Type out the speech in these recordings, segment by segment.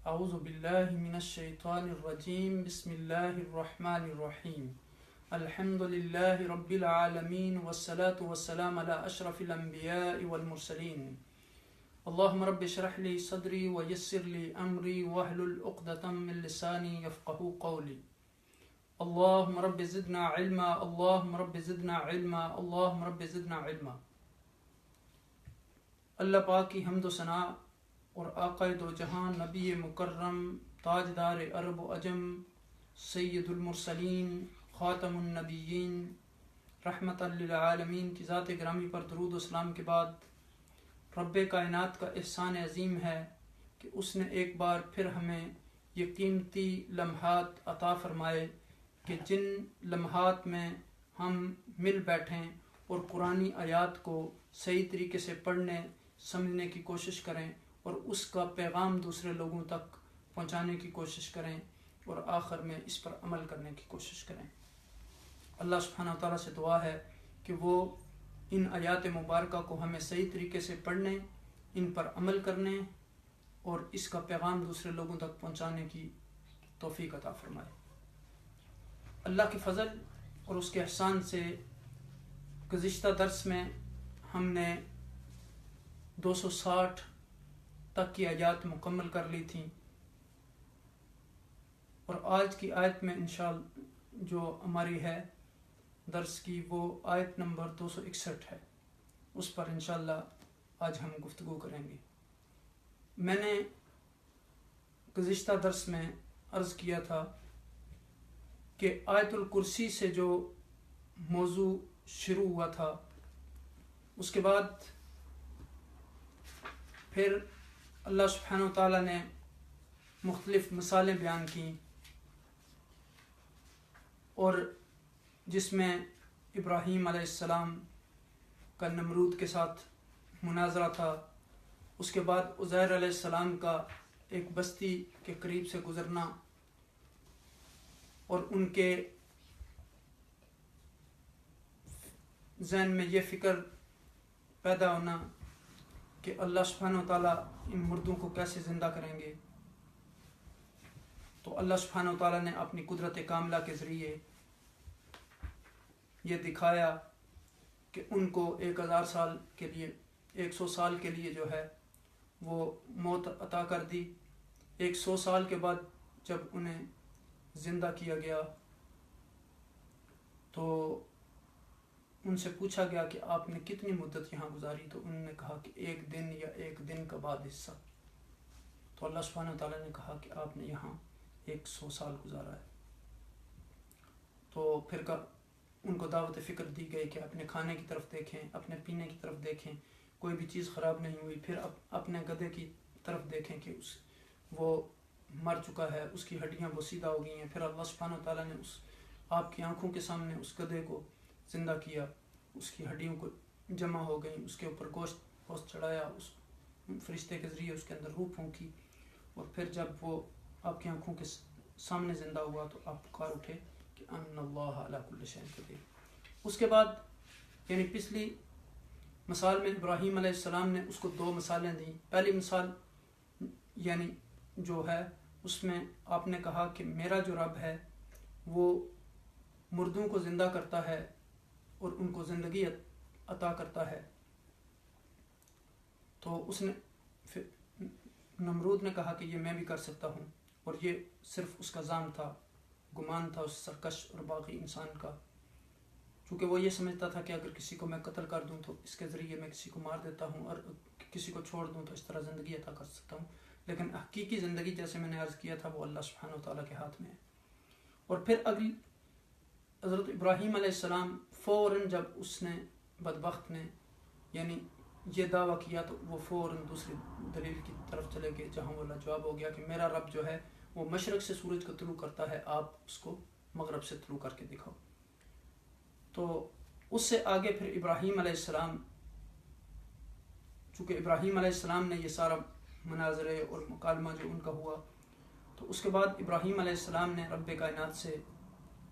اعوذ باللہ من الشیطان الرجیم بسم اللہ الرحمن الرحیم الحمد للہ رب العالمین والصلاة والسلام علی اشرف الانبیاء والمرسلین اللہم رب اشرح لی صدری ویسر لی امری واحلل عقدۃ من لسانی یفقہوا قولی اللہم رب زدنا علما اللہم رب زدنا علما اللہم رب زدنا علما۔ اللہ پاک کی حمد و ثنا اور آقا دو جہاں نبی مکرم تاجدار عرب و عجم سید المرسلین خاتم النبیین رحمت للعالمین کی ذات گرامی پر درود و سلام کے بعد رب کائنات کا احسان عظیم ہے کہ اس نے ایک بار پھر ہمیں یہ قیمتی لمحات عطا فرمائے کہ جن لمحات میں ہم مل بیٹھیں اور قرآنی آیات کو صحیح طریقے سے پڑھنے سمجھنے کی کوشش کریں اور اس کا پیغام دوسرے لوگوں تک پہنچانے کی کوشش کریں اور آخر میں اس پر عمل کرنے کی کوشش کریں۔ اللہ سبحانہ و تعالیٰ سے دعا ہے کہ وہ ان آیات مبارکہ کو ہمیں صحیح طریقے سے پڑھنے، ان پر عمل کرنے اور اس کا پیغام دوسرے لوگوں تک پہنچانے کی توفیق عطا فرمائے۔ اللہ کے فضل اور اس کے احسان سے گزشتہ درس میں ہم نے 260 تک کی آیات مکمل کر لی تھیں اور آج کی آیت میں انشاءاللہ جو ہماری ہے درس کی وہ آیت نمبر 261 ہے، اس پر انشاءاللہ آج ہم گفتگو کریں گے۔ میں نے گزشتہ درس میں عرض کیا تھا کہ آیت الکرسی سے جو موضوع شروع ہوا تھا اس کے بعد پھر اللہ سبحانہ و تعالیٰ نے مختلف مثالیں بیان کیں اور جس میں ابراہیم علیہ السلام کا نمرود کے ساتھ مناظرہ تھا، اس کے بعد عزیر علیہ السلام کا ایک بستی کے قریب سے گزرنا اور ان کے ذہن میں یہ فکر پیدا ہونا کہ اللہ سبحانہ و تعالیٰ ان مردوں کو کیسے زندہ کریں گے۔ تو اللہ سبحانہ و تعالیٰ نے اپنی قدرت کاملہ کے ذریعے یہ دکھایا کہ ان کو 1000 سال کے لیے 100 سال کے لیے جو ہے وہ موت عطا کر دی۔ 100 سال کے بعد جب انہیں زندہ کیا گیا تو ان سے پوچھا گیا کہ آپ نے کتنی مدت یہاں گزاری، تو انہوں نے کہا کہ 1 دن یا 1 دن کا بعد حصہ۔ تو اللہ سبحانہ و تعالیٰ نے کہا کہ آپ نے یہاں 100 سال گزارا ہے۔ تو پھر ان کو دعوت فکر دی گئی کہ اپنے کھانے کی طرف دیکھیں، اپنے پینے کی طرف دیکھیں، کوئی بھی چیز خراب نہیں ہوئی۔ پھر اپنے گدھے کی طرف دیکھیں کہ وہ مر چکا ہے، اس کی ہڈیاں بوسیدہ ہو گئی ہیں۔ پھر اللہ سبحانہ و تعالیٰ نے آپ کی آنکھوں کے سامنے اس گدھے کو زندہ کیا، اس کی ہڈیوں کو جمع ہو گئیں، اس کے اوپر گوشت چڑھایا، اس فرشتے کے ذریعے اس کے اندر روح پھونکی، اور پھر جب وہ آپ کی آنکھوں کے سامنے زندہ ہوا تو آپ پکار اٹھے کہ ان اللہ علی کل شیء قدیر۔ اس کے بعد یعنی پچھلی مثال میں ابراہیم علیہ السلام نے اس کو 2 مثالیں دیں۔ پہلی مثال یعنی جو ہے اس میں آپ نے کہا کہ میرا جو رب ہے وہ مردوں کو زندہ کرتا ہے اور ان کو زندگی عطا کرتا ہے۔ تو اس نے نمرود نے کہا کہ یہ میں بھی کر سکتا ہوں، اور یہ صرف اس کا ظان تھا، گمان تھا اس سرکش اور باغی انسان کا، چونکہ وہ یہ سمجھتا تھا کہ اگر کسی کو میں قتل کر دوں تو اس کے ذریعے میں کسی کو مار دیتا ہوں، اور کسی کو چھوڑ دوں تو اس طرح زندگی عطا کر سکتا ہوں۔ لیکن حقیقی زندگی جیسے میں نے عرض کیا تھا وہ اللہ سبحانہ و تعالیٰ کے ہاتھ میں ہے۔ اور پھر اگلی حضرت ابراہیم علیہ السلام فوراً جب اس نے بدبخت نے یعنی یہ دعویٰ کیا تو وہ فوراً دوسری دلیل کی طرف چلے گئے، جہاں وہ لاجواب ہو گیا کہ میرا رب جو ہے وہ مشرق سے سورج کو طلوع کرتا ہے، آپ اس کو مغرب سے طلوع کر کے دکھاؤ۔ تو اس سے آگے پھر ابراہیم علیہ السلام، چونکہ ابراہیم علیہ السلام نے یہ سارا مناظرے اور مکالمہ جو ان کا ہوا، تو اس کے بعد ابراہیم علیہ السلام نے رب کائنات سے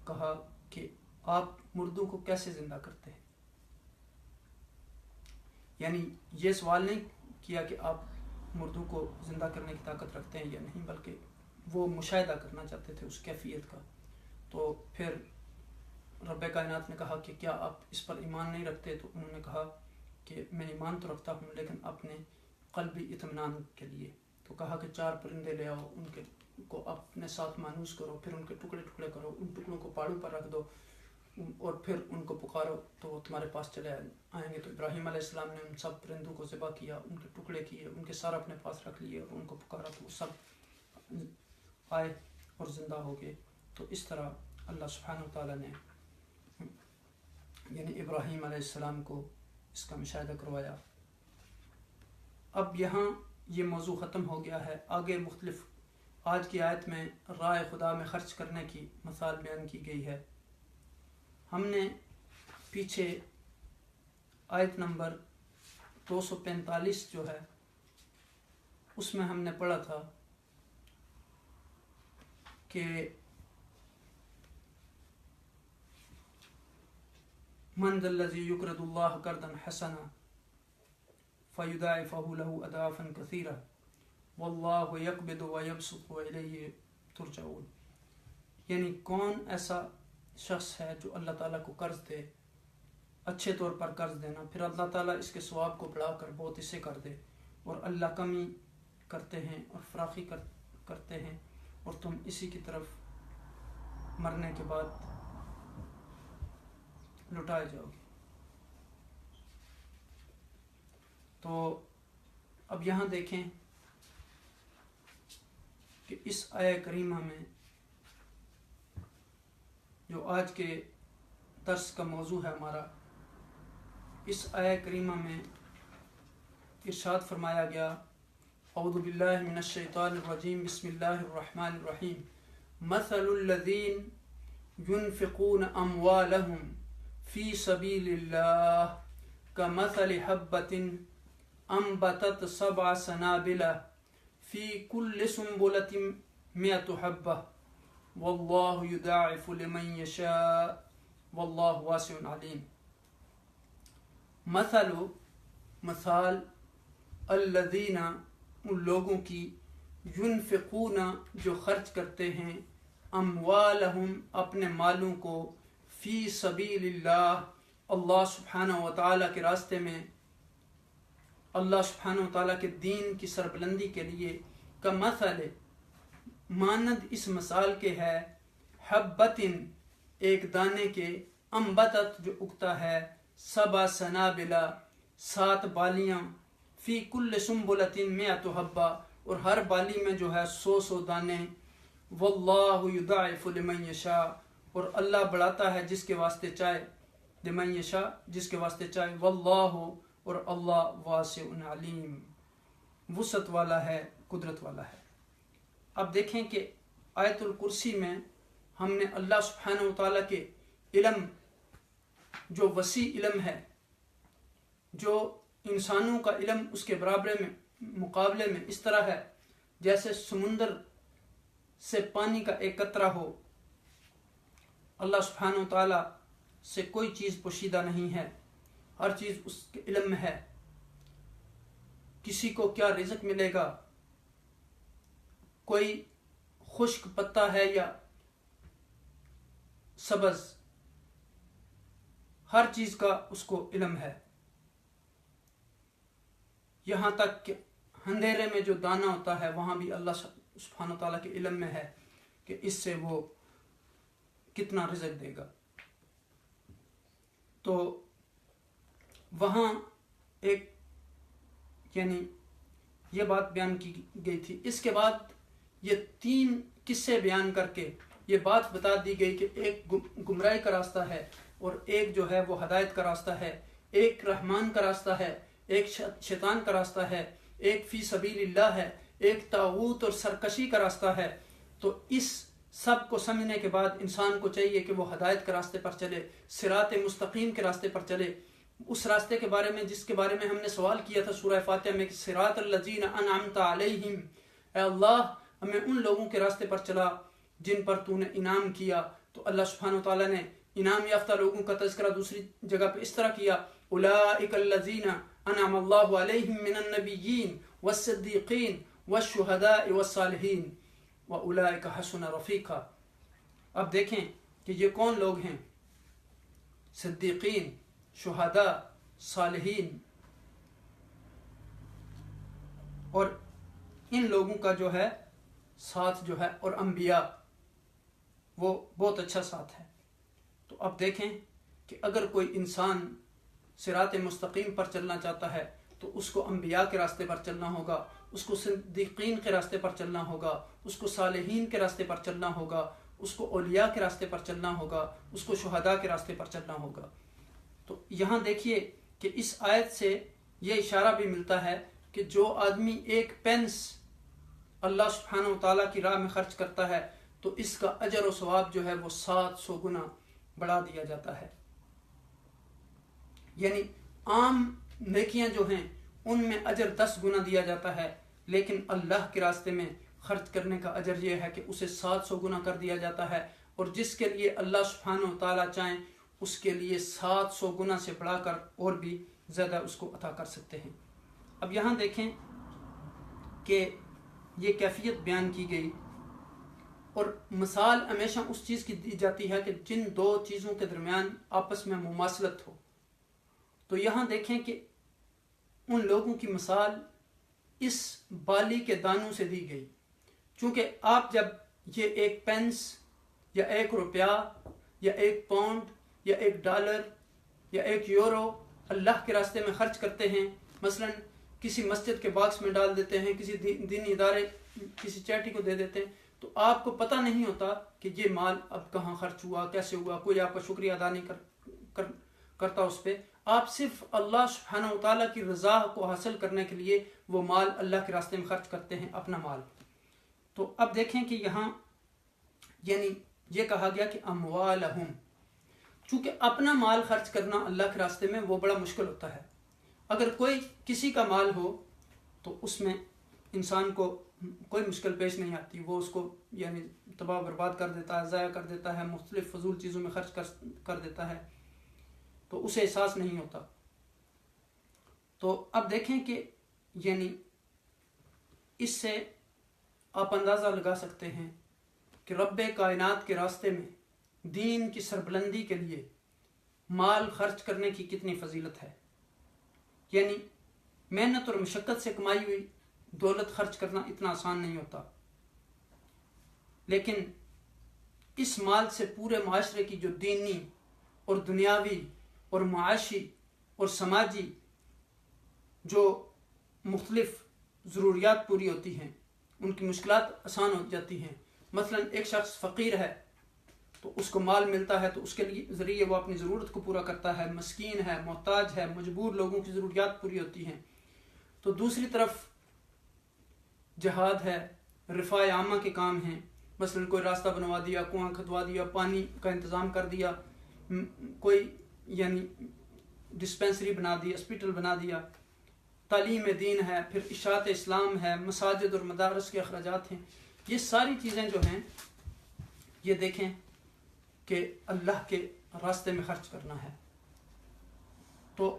کہا کہ آپ مردوں کو کیسے زندہ کرتے ہیں؟ یعنی یہ سوال نہیں کیا کہ آپ مردوں کو زندہ کرنے کی طاقت رکھتے ہیں یا نہیں، بلکہ وہ مشاہدہ کرنا چاہتے تھے اس کیفیت کا. تو پھر رب کائنات نے کہا کہ کیا آپ اس پر ایمان نہیں رکھتے؟ تو انہوں نے کہا کہ میں ایمان تو رکھتا ہوں لیکن اپنے قلبی اطمینان کے لیے. تو کہا کہ 4 پرندے لے آؤ، ان کے کو اپنے ساتھ مانوس کرو، پھر ان کے ٹکڑے ٹکڑے کرو، ان ٹکڑوں کو پہاڑوں پر رکھ دو اور پھر ان کو پکارو تو وہ تمہارے پاس چلے آئیں گے. تو ابراہیم علیہ السلام نے ان سب پرندوں کو ذبح کیا، ان کے ٹکڑے کیے، ان کے سر اپنے پاس رکھ لیے اور ان کو پکارا تو وہ سب آئے اور زندہ ہو گئے. تو اس طرح اللہ سبحانہ وتعالیٰ نے یعنی ابراہیم علیہ السلام کو اس کا مشاہدہ کروایا. اب یہاں یہ موضوع ختم ہو گیا ہے. آگے مختلف آج کی آیت میں رائے خدا میں خرچ کرنے کی مثال بیان کی گئی ہے. ہم نے پیچھے آیت نمبر 245 جو ہے اس میں ہم نے پڑھا تھا کہ من ذا الذی یقرض اللہ قرضا حسنا فیضاعفہ لہ اضعافا کثیرا واللہ یقبض ویبسط والیہ ترجعون. یعنی کون ایسا شخص ہے جو اللہ تعالیٰ کو قرض دے، اچھے طور پر قرض دینا، پھر اللہ تعالیٰ اس کے ثواب کو بڑھا کر بہت اسے کر دے، اور اللہ کمی کرتے ہیں اور فراخی کرتے ہیں اور تم اسی کی طرف مرنے کے بعد لٹائے جاؤ گے. تو اب یہاں دیکھیں کہ اس آیہ کریمہ میں جو آج کے درس کا موضوع ہے ہمارا، اس آیہ کریمہ میں ارشاد فرمایا گیا اعوذ باللہ من الشیطان الرجیم بسم اللہ الرحمن الرحیم مثل الذین ينفقون اموالهم فی سبیل اللہ کمثل حبۃ انبتت 7 سنابل فی کل سنبلۃ 100 حبۃ واللہ یضاعف لمن یشاء واللہ واسع علیم. مثال الذین ان لوگوں کی ینفقون جو خرچ کرتے ہیں اموالہم اپنے مالوں کو فی سبیل اللہ اللہ سبحانہ و تعالیٰ کے راستے میں، اللہ سبحانہ و تعالیٰ کے دین کی سربلندی کے لیے، کا مثل مانند اس مثال کے ہے، حبتن ایک دانے کے، انبتت جو اگتا ہے، 7 سنابل 7 بالیاں، فی کل سنبلۃ 100 حبہ اور ہر بالی میں جو ہے 100 دانے، واللہ یضاعف لمن یشاء اور اللہ بڑھاتا ہے جس کے واسطے چاہے، لمن یشاء جس کے واسطے چاہے، واللہ اور اللہ واسع علیم وسعت والا ہے، قدرت والا ہے. اب دیکھیں کہ آیت الکرسی میں ہم نے اللہ سبحانہ وتعالیٰ کے علم، جو وسیع علم ہے، جو انسانوں کا علم اس کے برابر میں مقابلے میں اس طرح ہے جیسے سمندر سے پانی کا ایک قطرہ ہو. اللہ سبحانہ وتعالیٰ سے کوئی چیز پوشیدہ نہیں ہے، ہر چیز اس کے علم میں ہے. کسی کو کیا رزق ملے گا، کوئی خشک پتا ہے یا سبز، ہر چیز کا اس کو علم ہے. یہاں تک کہ اندھیرے میں جو دانہ ہوتا ہے وہاں بھی اللہ سبحانہ تعالیٰ کے علم میں ہے کہ اس سے وہ کتنا رزق دے گا. تو وہاں ایک یعنی یہ بات بیان کی گئی تھی. اس کے بعد یہ 3 قصے بیان کر کے یہ بات بتا دی گئی کہ ایک گمراہی کا راستہ ہے اور ایک جو ہے وہ ہدایت کا راستہ ہے، ایک رحمان کا راستہ ہے، ایک شیطان کا راستہ ہے، ایک فی سبیل اللہ ہے، ایک طاغوت اور سرکشی کا راستہ ہے. تو اس سب کو سمجھنے کے بعد انسان کو چاہیے کہ وہ ہدایت کے راستے پر چلے، صراط مستقیم کے راستے پر چلے، اس راستے کے بارے میں جس کے بارے میں ہم نے سوال کیا تھا سورہ فاتحہ میں کہ صراط الذین انعمت علیہم، اے اللہ ہمیں ان لوگوں کے راستے پر چلا جن پر تو نے انعام کیا. تو اللہ سبحانہ وتعالیٰ نے انعام یافتہ لوگوں کا تذکرہ دوسری جگہ پہ اس طرح کیا، اولئک الذین انعم اللہ علیہم من النبیین والصدیقین والشہداء والصالحین وَأُولَئِكَ حَسُنَ رَفِيقًا۔ اب دیکھیں کہ یہ کون لوگ ہیں؟ صدیقین، شہداء، صالحین، اور ان لوگوں کا جو ہے ساتھ جو ہے، اور انبیاء، وہ بہت اچھا ساتھ ہے۔ تو اب دیکھیں کہ اگر کوئی انسان صراط مستقیم پر چلنا چاہتا ہے تو اس کو انبیاء کے راستے پر چلنا ہوگا، اس کو صدیقین کے راستے پر چلنا ہوگا، اس کو صالحین کے راستے پر چلنا ہوگا، اس کو اولیاء کے راستے پر چلنا ہوگا، اس کو شہداء کے راستے پر چلنا ہوگا۔ تو یہاں دیکھیے کہ اس آیت سے یہ اشارہ بھی ملتا ہے کہ جو آدمی ایک پینس اللہ سبحانہ و تعالیٰ کی راہ میں خرچ کرتا ہے تو اس کا اجر و ثواب جو ہے وہ 700 گنا بڑھا دیا جاتا ہے۔ یعنی عام نیکیاں جو ہیں ان میں اجر 10 گنا دیا جاتا ہے، لیکن اللہ کے راستے میں خرچ کرنے کا اجر یہ ہے کہ اسے 700 گنا کر دیا جاتا ہے، اور جس کے لیے اللہ سبحانہ و تعالیٰ چاہیں اس کے لیے 700 گنا سے بڑھا کر اور بھی زیادہ اس کو عطا کر سکتے ہیں۔ اب یہاں دیکھیں کہ یہ کیفیت بیان کی گئی، اور مثال ہمیشہ اس چیز کی دی جاتی ہے کہ جن دو چیزوں کے درمیان آپس میں مماثلت ہو۔ تو یہاں دیکھیں کہ ان لوگوں کی مثال اس بالی کے دانوں سے دی گئی، چونکہ آپ جب یہ ایک پینس یا 1 روپیہ یا 1 پاؤنڈ یا 1 ڈالر یا 1 یورو اللہ کے راستے میں خرچ کرتے ہیں، مثلا کسی مسجد کے باکس میں ڈال دیتے ہیں، کسی دینی ادارے کسی چیریٹی کو دے دیتے ہیں، تو آپ کو پتہ نہیں ہوتا کہ یہ مال اب کہاں خرچ ہوا، کیسے ہوا، کوئی آپ کا شکریہ ادا نہیں کرتا اس پہ۔ آپ صرف اللہ سبحانہ و تعالیٰ کی رضا کو حاصل کرنے کے لیے وہ مال اللہ کے راستے میں خرچ کرتے ہیں، اپنا مال۔ تو اب دیکھیں کہ یہاں یعنی یہ کہا گیا کہ اموالہم، چونکہ اپنا مال خرچ کرنا اللہ کے راستے میں وہ بڑا مشکل ہوتا ہے۔ اگر کوئی کسی کا مال ہو تو اس میں انسان کو کوئی مشکل پیش نہیں آتی، وہ اس کو یعنی تباہ و برباد کر دیتا ہے، ضائع کر دیتا ہے، مختلف فضول چیزوں میں خرچ کر دیتا ہے، تو اسے احساس نہیں ہوتا۔ تو اب دیکھیں کہ یعنی اس سے آپ اندازہ لگا سکتے ہیں کہ رب کائنات کے راستے میں دین کی سربلندی کے لیے مال خرچ کرنے کی کتنی فضیلت ہے۔ یعنی محنت اور مشقت سے کمائی ہوئی دولت خرچ کرنا اتنا آسان نہیں ہوتا، لیکن اس مال سے پورے معاشرے کی جو دینی اور دنیاوی اور معاشی اور سماجی جو مختلف ضروریات پوری ہوتی ہیں، ان کی مشکلات آسان ہو جاتی ہیں۔ مثلا ایک شخص فقیر ہے تو اس کو مال ملتا ہے تو اس کے ذریعے وہ اپنی ضرورت کو پورا کرتا ہے، مسکین ہے، محتاج ہے، مجبور لوگوں کی ضروریات پوری ہوتی ہیں۔ تو دوسری طرف جہاد ہے، رفاع عامہ کے کام ہیں، مثلا کوئی راستہ بنوا دیا، کنواں کھدوا دیا، پانی کا انتظام کر دیا، کوئی یعنی ڈسپینسری بنا دی، ہاسپٹل بنا دیا، تعلیم دین ہے، پھر اشاعت اسلام ہے، مساجد اور مدارس کے اخراجات ہیں۔ یہ ساری چیزیں جو ہیں یہ دیکھیں کہ اللہ کے راستے میں خرچ کرنا ہے۔ تو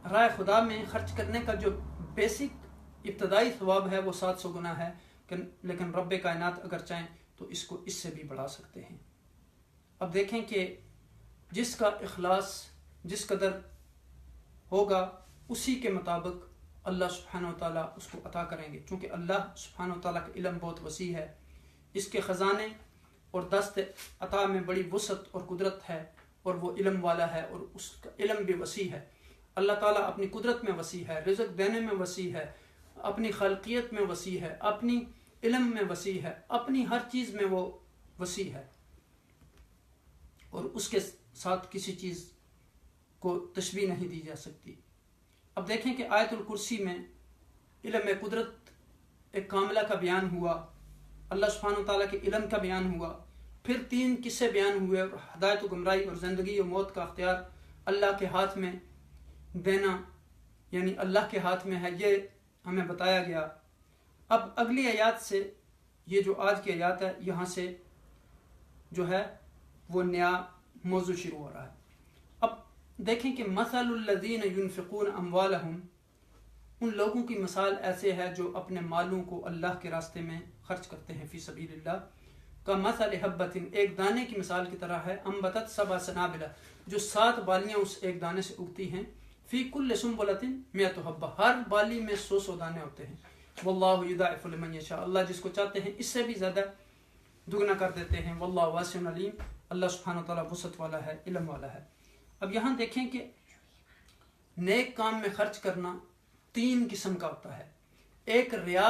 راہ خدا میں خرچ کرنے کا جو بیسک ابتدائی ثواب ہے وہ 700 گنا ہے، لیکن رب کائنات اگر چاہیں تو اس کو اس سے بھی بڑھا سکتے ہیں۔ اب دیکھیں کہ جس کا اخلاص جس قدر ہوگا اسی کے مطابق اللہ سبحانہ و تعالیٰ اس کو عطا کریں گے، چونکہ اللہ سبحانہ و تعالیٰ کا علم بہت وسیع ہے، اس کے خزانے اور دست عطا میں بڑی وسعت اور قدرت ہے، اور وہ علم والا ہے اور اس کا علم بھی وسیع ہے۔ اللہ تعالیٰ اپنی قدرت میں وسیع ہے، رزق دینے میں وسیع ہے، اپنی خلقیت میں وسیع ہے، اپنی علم میں وسیع ہے، اپنی ہر چیز میں وہ وسیع ہے، اور اس کے ساتھ کسی چیز کو تشبیہ نہیں دی جا سکتی۔ اب دیکھیں کہ آیت الکرسی میں علم قدرت ایک کاملہ کا بیان ہوا، اللہ سبحانہ وتعالیٰ کے علم کا بیان ہوا، پھر 3 قصے بیان ہوئے، ہدایت و گمراہی اور زندگی و موت کا اختیار اللہ کے ہاتھ میں دینا یعنی اللہ کے ہاتھ میں ہے، یہ ہمیں بتایا گیا۔ اب اگلی آیات سے یہ جو آج کی آیات ہے یہاں سے جو ہے وہ نیا موضوع شروع ہو رہا ہے۔ اب دیکھیں کہ مثل الذین ينفقون اموالهم، ان لوگوں کی مثال ایسے ہے جو اپنے مالوں کو اللہ کے راستے میں خرچ کرتے ہیں فی سبیل اللہ کا مثل حبۃ ایک دانے کی مثال کی طرح ہے انبتت 7 سنابل جو 7 بالیاں اس ایک دانے سے اگتی ہیں فی کل سنبلۃ 100 حبہ ہر بالی میں 100 دانے ہوتے ہیں واللہ یضاعف لمن یشاء اللہ جس کو چاہتے ہیں اس سے بھی زیادہ دگنا کر دیتے ہیں واللہ واسع علیم اللہ سبحانہ وتعالیٰ وسعت والا ہے علم والا ہے. اب یہاں دیکھیں کہ نیک کام میں خرچ کرنا 3 قسم کا ہوتا ہے. ایک ریا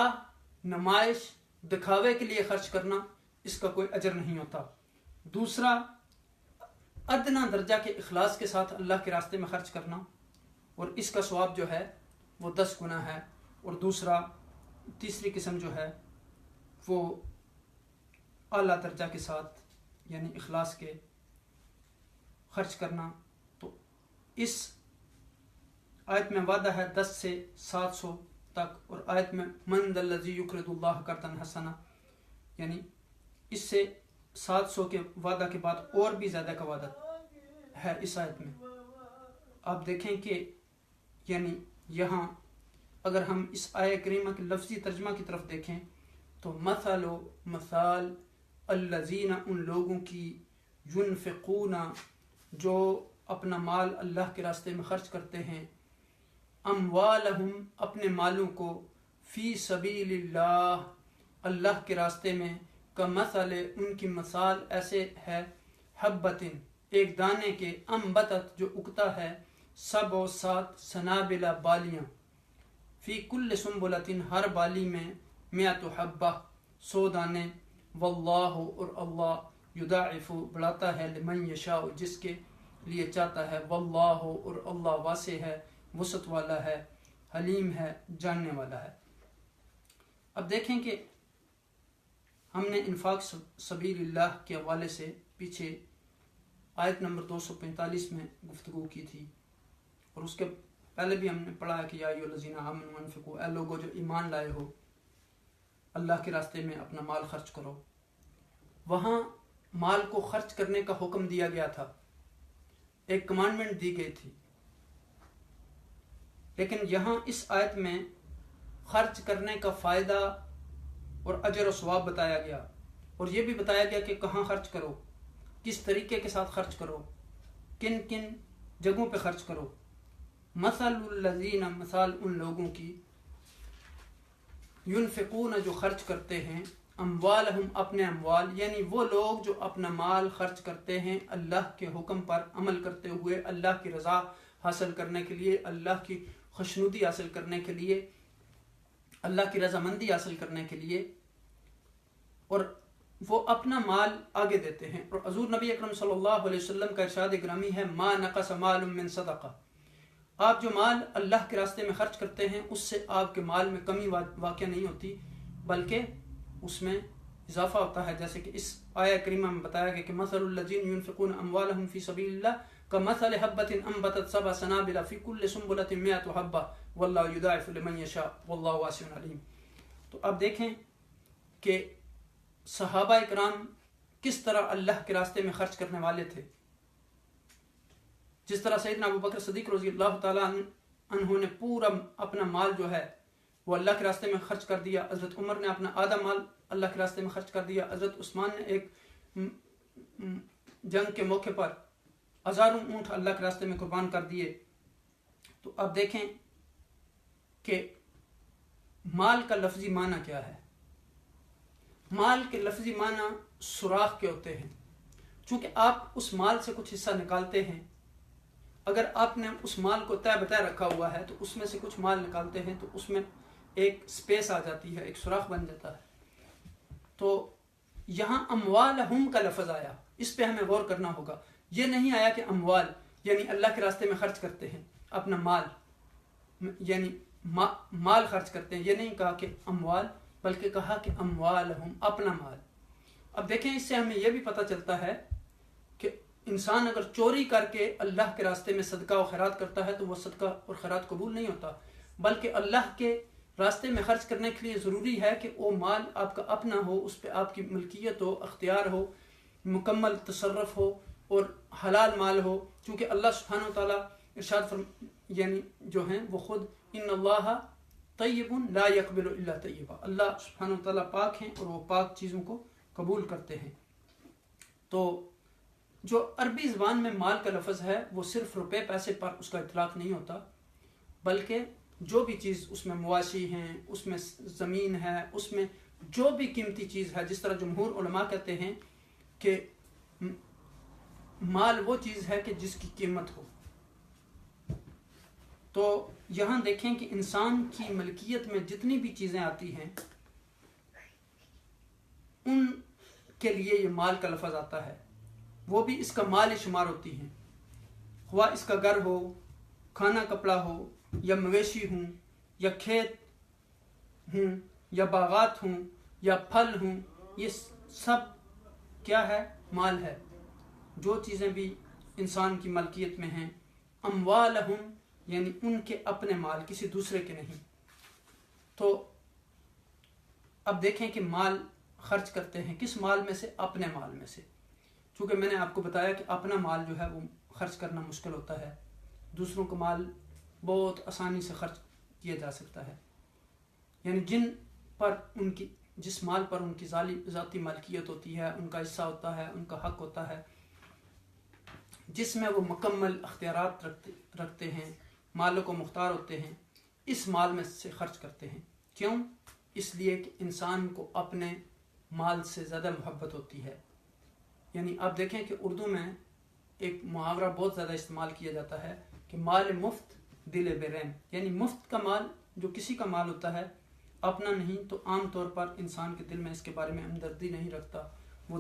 نمائش دکھاوے کے لیے خرچ کرنا اس کا کوئی اجر نہیں ہوتا. دوسرا ادنا درجہ کے اخلاص کے ساتھ اللہ کے راستے میں خرچ کرنا اور اس کا ثواب جو ہے وہ 10 گنا ہے. اور تیسری قسم جو ہے وہ اعلیٰ درجہ کے ساتھ یعنی اخلاص کے خرچ کرنا. تو اس آیت میں وعدہ ہے 10 سے 700 تک اور آیت میں من ذا الذی یقرض اللہ قرضا حسنا یعنی اس سے 700 کے وعدہ کے بعد اور بھی زیادہ کا وعدہ ہے اس آیت میں. آپ دیکھیں کہ یعنی یہاں اگر ہم اس آیہ کریمہ کے لفظی ترجمہ کی طرف دیکھیں تو مثال الذین ان لوگوں کی ينفقون جو اپنا مال اللہ کے راستے میں خرچ کرتے ہیں اموالہم اپنے مالوں کو فی سبیل اللہ اللہ کے راستے میں کمثل ان کی مثال ایسے ہے حبۃ ایک دانے کے انبتت جو اگتا ہے 7 سنابل بالیاں فی کل سنبلۃ ہر بالی میں 100 حبہ 100 دانے واللہ اور اللہ یضاعف بڑھاتا ہے لمن یشاء جس کے لیے چاہتا ہے واللہ اور اللہ واسع ہے وسعت والا ہے حلیم ہے جاننے والا ہے. اب دیکھیں کہ ہم نے انفاق سبیل اللہ کے حوالے سے پیچھے آیت نمبر 245 میں گفتگو کی تھی اور اس کے پہلے بھی ہم نے پڑھا کہ یا ایھا الذین آمنوا انفقوا اے لوگوں جو ایمان لائے ہو اللہ کے راستے میں اپنا مال خرچ کرو. وہاں مال کو خرچ کرنے کا حکم دیا گیا تھا ایک کمانڈمنٹ دی گئی تھی لیکن یہاں اس آیت میں خرچ کرنے کا فائدہ اور اجر و ثواب بتایا گیا اور یہ بھی بتایا گیا کہ کہاں خرچ کرو کس طریقے کے ساتھ خرچ کرو کن کن جگہوں پہ خرچ کرو. مثل الذین مثال ان لوگوں کی ينفقون جو خرچ کرتے ہیں اموالہم اپنے اموال یعنی وہ لوگ جو اپنا مال خرچ کرتے ہیں اللہ کے حکم پر عمل کرتے ہوئے اللہ کی رضا حاصل کرنے کے لیے اللہ کی خوشنودی حاصل کرنے کے لیے اللہ کی رضامندی حاصل کرنے کے لیے اور وہ اپنا مال آگے دیتے ہیں. اور حضور نبی اکرم صلی اللہ علیہ وسلم کا ارشاد گرامی ہے ما نقص مال من صدقہ آپ جو مال اللہ کے راستے میں خرچ کرتے ہیں اس سے آپ کے مال میں کمی واقع نہیں ہوتی بلکہ اس میں اضافہ ہوتا ہے. جیسے کہ اس آیہ کریمہ میں بتایا گیا کہ مثل الذین ينفقون اموالہم فی سبیل اللہ کمثل حبۃ انبتت 7 سنابل فی کل سنبلۃ 100 حبہ واللہ یضاعف لمن یشاء واللہ واسع علیم. تو اب دیکھیں کہ صحابہ اکرام کس طرح اللہ کے راستے میں خرچ کرنے والے تھے. جس طرح سیدنا ابو بکر صدیق رضی اللہ تعالیٰ عنہ نے پورا اپنا مال جو ہے وہ اللہ کے راستے میں خرچ کر دیا. حضرت عمر نے اپنا آدھا مال اللہ کے راستے میں خرچ کر دیا. حضرت عثمان نے ایک جنگ کے موقع پر ہزاروں اونٹ اللہ کے راستے میں قربان کر دیے. تو اب دیکھیں کہ مال کا لفظی معنی کیا ہے. مال کے لفظی معنی سوراخ کے ہوتے ہیں. چونکہ آپ اس مال سے کچھ حصہ نکالتے ہیں اگر آپ نے اس مال کو طے بطے رکھا ہوا ہے تو اس میں سے کچھ مال نکالتے ہیں تو اس میں ایک سپیس آ جاتی ہے ایک سوراخ بن جاتا ہے. تو یہاں اموالہم کا لفظ آیا اس پہ ہمیں غور کرنا ہوگا. یہ نہیں آیا کہ اموال یعنی اللہ کے راستے میں خرچ کرتے ہیں اپنا مال یعنی مال خرچ کرتے ہیں. یہ نہیں کہا کہ اموال بلکہ کہا کہ اموالہم اپنا مال. اب دیکھیں اس سے ہمیں یہ بھی پتہ چلتا ہے کہ انسان اگر چوری کر کے اللہ کے راستے میں صدقہ و خیرات کرتا ہے تو وہ صدقہ اور خیرات قبول نہیں ہوتا بلکہ اللہ کے راستے میں خرچ کرنے کے لیے ضروری ہے کہ وہ مال آپ کا اپنا ہو اس پہ آپ کی ملکیت ہو اختیار ہو مکمل تصرف ہو اور حلال مال ہو. چونکہ اللہ سبحانہ و تعالیٰ ارشاد یعنی جو ہیں وہ خود ان اللہ طیب لا یقبل الا طیبا، اللہ سبحانہ وتعالیٰ پاک ہیں اور وہ پاک چیزوں کو قبول کرتے ہیں۔ تو جو عربی زبان میں مال کا لفظ ہے وہ صرف روپے پیسے پر اس کا اطلاق نہیں ہوتا، بلکہ جو بھی چیز اس میں مواشی ہیں، اس میں زمین ہے، اس میں جو بھی قیمتی چیز ہے، جس طرح جمہور علماء کہتے ہیں کہ مال وہ چیز ہے کہ جس کی قیمت ہو۔ تو یہاں دیکھیں کہ انسان کی ملکیت میں جتنی بھی چیزیں آتی ہیں ان کے لیے یہ مال کا لفظ آتا ہے، وہ بھی اس کا مال شمار ہوتی ہیں، خواہ اس کا گھر ہو، کھانا کپڑا ہو، یا مویشی ہوں، یا کھیت ہوں، یا باغات ہوں، یا پھل ہوں، یہ سب کیا ہے؟ مال ہے۔ جو چیزیں بھی انسان کی ملکیت میں ہیں، اموالہم یعنی ان کے اپنے مال، کسی دوسرے کے نہیں۔ تو اب دیکھیں کہ مال خرچ کرتے ہیں کس مال میں سے؟ اپنے مال میں سے۔ چونکہ میں نے آپ کو بتایا کہ اپنا مال جو ہے وہ خرچ کرنا مشکل ہوتا ہے، دوسروں کا مال بہت آسانی سے خرچ کیا جا سکتا ہے، یعنی جس مال پر ان کی ذاتی ملکیت ہوتی ہے، ان کا حصہ ہوتا ہے، ان کا حق ہوتا ہے، جس میں وہ مکمل اختیارات رکھتے ہیں، مالک و مختار ہوتے ہیں، اس مال میں سے خرچ کرتے ہیں۔ کیوں؟ اس لیے کہ انسان کو اپنے مال سے زیادہ محبت ہوتی ہے۔ یعنی آپ دیکھیں کہ اردو میں ایک محاورہ بہت زیادہ استعمال کیا جاتا ہے کہ مال مفت دل بے رحم، یعنی مفت کا مال جو کسی کا مال ہوتا ہے اپنا نہیں، تو عام طور پر انسان کے دل میں اس کے بارے میں ہمدردی نہیں رکھتا، وہ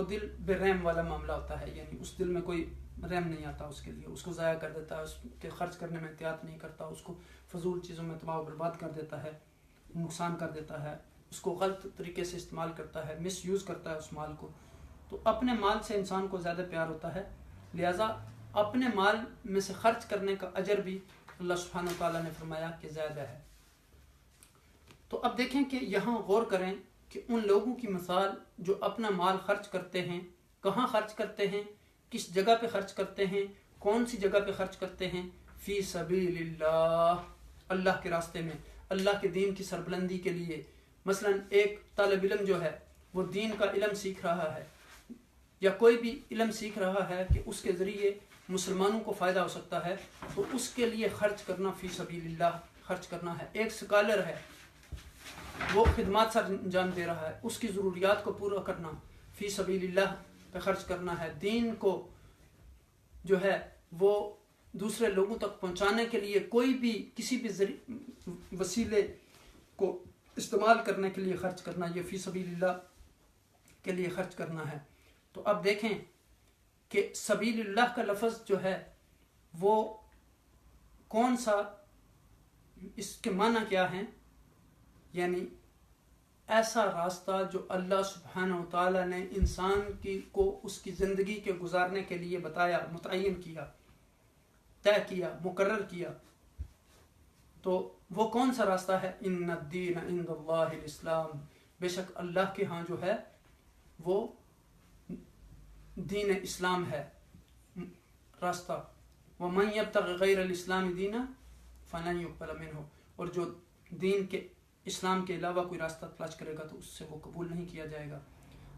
دل بے رحم والا معاملہ ہوتا ہے، یعنی اس دل میں کوئی رحم نہیں آتا اس کے لیے، اس کو ضائع کر دیتا ہے، اس کے خرچ کرنے میں احتیاط نہیں کرتا، اس کو فضول چیزوں میں تباہ و برباد کر دیتا ہے، نقصان کر دیتا ہے، اس کو غلط طریقے سے استعمال کرتا ہے، مس یوز کرتا ہے اس مال کو۔ تو اپنے مال سے انسان کو زیادہ پیار ہوتا ہے، لہٰذا اپنے مال میں سے خرچ کرنے کا اجر بھی اللہ سبحانہ وتعالیٰ نے فرمایا کہ زیادہ ہے۔ تو اب دیکھیں کہ یہاں غور کریں کہ ان لوگوں کی مثال جو اپنا مال خرچ کرتے ہیں، کہاں خرچ کرتے ہیں، کس جگہ پہ خرچ کرتے ہیں، کون سی جگہ پہ خرچ کرتے ہیں؟ فی سبیل اللہ، اللہ کے راستے میں، اللہ کے دین کی سربلندی کے لیے۔ مثلا ایک طالب علم جو ہے وہ دین کا علم سیکھ رہا ہے، یا کوئی بھی علم سیکھ رہا ہے کہ اس کے ذریعے مسلمانوں کو فائدہ ہو سکتا ہے، تو اس کے لیے خرچ کرنا فی سبیل اللہ خرچ کرنا ہے۔ ایک سکالر ہے، وہ خدمات سر انجام دے رہا ہے، اس کی ضروریات کو پورا کرنا فی سبیل اللہ پہ خرچ کرنا ہے۔ دین کو جو ہے وہ دوسرے لوگوں تک پہنچانے کے لیے کوئی بھی کسی بھی وسیلے کو استعمال کرنے کے لیے خرچ کرنا، یہ فی سبیل اللہ کے لیے خرچ کرنا ہے۔ تو اب دیکھیں کہ سبیل اللہ کا لفظ جو ہے وہ کون سا، اس کے معنی کیا ہیں؟ یعنی ایسا راستہ جو اللہ سبحانہ و تعالیٰ نے انسان کو اس کی زندگی کے گزارنے کے لیے بتایا، متعین کیا، طے کیا، مقرر کیا۔ تو وہ کون سا راستہ ہے؟ ان الدین عند اللہ الاسلام، بے شک اللہ کے ہاں جو ہے وہ دین اسلام ہے راستہ۔ ومن یبتغ غیر الاسلام دینا فلن یقبل منہ، اور جو دین کے اسلام کے علاوہ کوئی راستہ تلاش کرے گا تو اس سے وہ قبول نہیں کیا جائے گا۔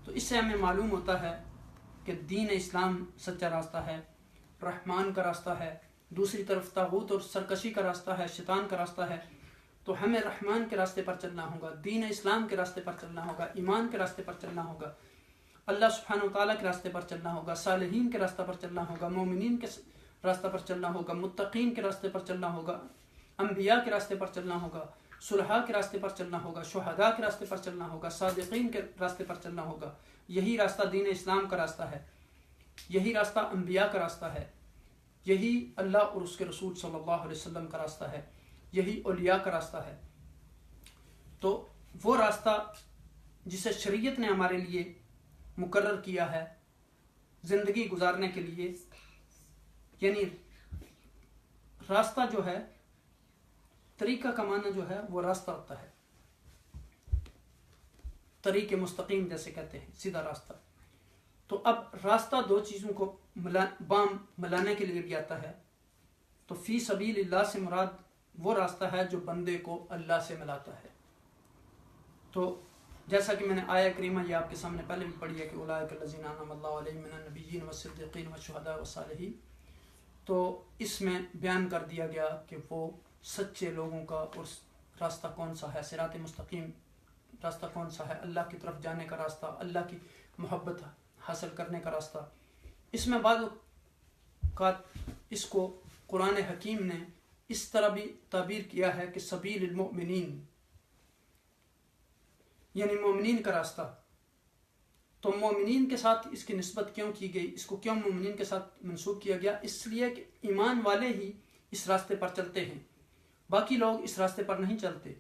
تو اس سے ہمیں معلوم ہوتا ہے کہ دین اسلام سچا راستہ ہے، رحمان کا راستہ ہے، دوسری طرف طاغوت اور سرکشی کا راستہ ہے، شیطان کا راستہ ہے۔ تو ہمیں رحمان کے راستے پر چلنا ہوگا، دین اسلام کے راستے پر چلنا ہوگا، ایمان کے راستے پر چلنا ہوگا، اللہ سبحانہ وتعالیٰ کے راستے پر چلنا ہوگا، صالحین کے راستے پر چلنا ہوگا، مومنین کے راستے پر چلنا ہوگا، متقین کے راستے پر چلنا ہوگا، انبیاء کے راستے پر چلنا ہوگا، صلحاء کے راستے پر چلنا ہوگا، شہداء کے راستے پر چلنا ہوگا، صادقین کے راستے پر چلنا ہوگا۔ یہی راستہ دین اسلام کا راستہ ہے، یہی راستہ انبیاء کا راستہ ہے، یہی اللہ اور اس کے رسول صلی اللہ علیہ وسلم کا راستہ ہے، یہی اولیاء کا راستہ ہے۔ تو وہ راستہ جسے شریعت نے ہمارے لیے مقرر کیا ہے زندگی گزارنے کے لیے، یعنی راستہ جو ہے، طریقہ کا معنی جو ہے وہ راستہ ہوتا ہے، طریق مستقیم جیسے کہتے ہیں، سیدھا راستہ۔ تو اب راستہ دو چیزوں کو ملانے کے لیے بھی آتا ہے۔ تو فی سبیل اللہ سے مراد وہ راستہ ہے جو بندے کو اللہ سے ملاتا ہے۔ تو جیسا کہ میں نے آیہ کریمہ یہ آپ کے سامنے پہلے بھی پڑھی ہے کہ اولئک الذین انعم اللہ علیہم من النبیین والصدیقین والشہداء والصالحین، تو اس میں بیان کر دیا گیا کہ وہ سچے لوگوں کا اور راستہ کون سا ہے، صراط مستقیم راستہ کون سا ہے، اللہ کی طرف جانے کا راستہ، اللہ کی محبت حاصل کرنے کا راستہ۔ اس میں بعض اوقات اس کو قرآن حکیم نے اس طرح بھی تعبیر کیا ہے کہ سبیل المؤمنین، یعنی مومنین کا راستہ۔ تو مومنین کے ساتھ اس کی نسبت کیوں کی گئی، اس کو کیوں مومنین کے ساتھ منسوب کیا گیا؟ اس لیے کہ ایمان والے ہی اس راستے پر چلتے ہیں، باقی لوگ اس راستے پر نہیں چلتے،